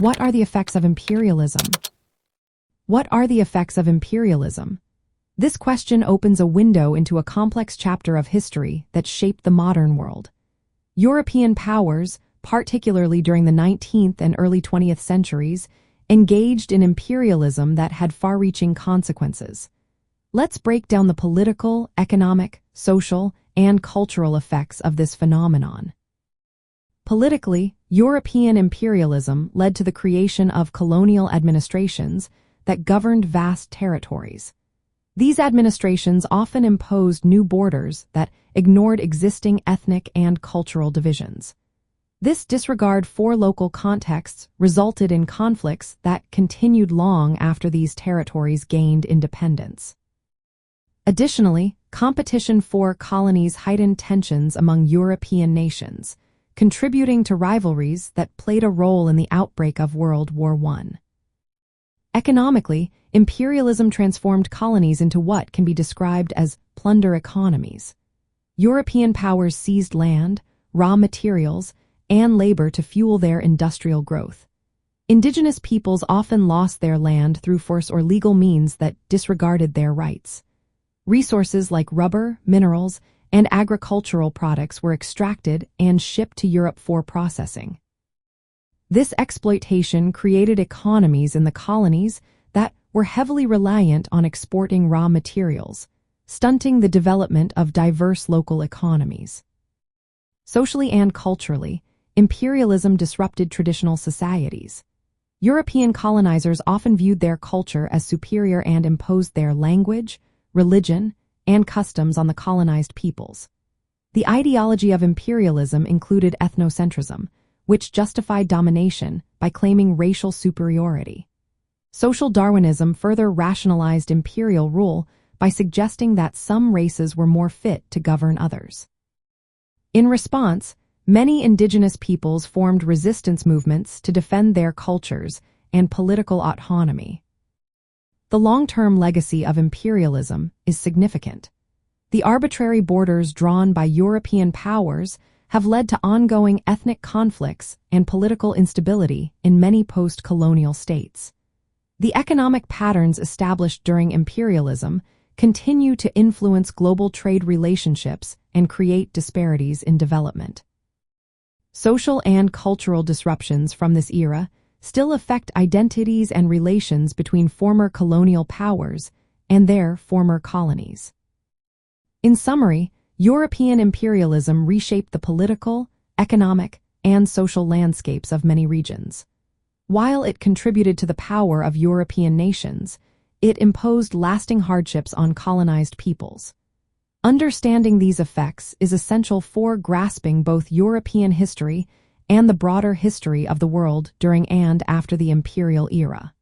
What are the effects of imperialism? What are the effects of imperialism? This question opens a window into a complex chapter of history that shaped the modern world. European powers, particularly during the 19th and early 20th centuries, engaged in imperialism that had far-reaching consequences. Let's break down the political, economic, social, and cultural effects of this phenomenon. Politically, European imperialism led to the creation of colonial administrations that governed vast territories. These administrations often imposed new borders that ignored existing ethnic and cultural divisions. This disregard for local contexts resulted in conflicts that continued long after these territories gained independence. Additionally, competition for colonies heightened tensions among European nations, contributing to rivalries that played a role in the outbreak of World War I. Economically, imperialism transformed colonies into what can be described as plunder economies. European powers seized land, raw materials, and labor to fuel their industrial growth. Indigenous peoples often lost their land through force or legal means that disregarded their rights. Resources like rubber, minerals, and agricultural products were extracted and shipped to Europe for processing. This exploitation created economies in the colonies that were heavily reliant on exporting raw materials, stunting the development of diverse local economies. Socially and culturally, imperialism disrupted traditional societies. European colonizers often viewed their culture as superior and imposed their language, religion, and customs on the colonized peoples. The ideology of imperialism included ethnocentrism, which justified domination by claiming racial superiority. Social Darwinism further rationalized imperial rule by suggesting that some races were more fit to govern others. In response, many indigenous peoples formed resistance movements to defend their cultures and political autonomy. The long-term legacy of imperialism is significant. The arbitrary borders drawn by European powers have led to ongoing ethnic conflicts and political instability in many post-colonial states. The economic patterns established during imperialism continue to influence global trade relationships and create disparities in development. Social and cultural disruptions from this era still affect identities and relations between former colonial powers and their former colonies. In summary, European imperialism reshaped the political, economic, and social landscapes of many regions. While it contributed to the power of European nations, it imposed lasting hardships on colonized peoples. Understanding these effects is essential for grasping both European history and the broader history of the world during and after the imperial era.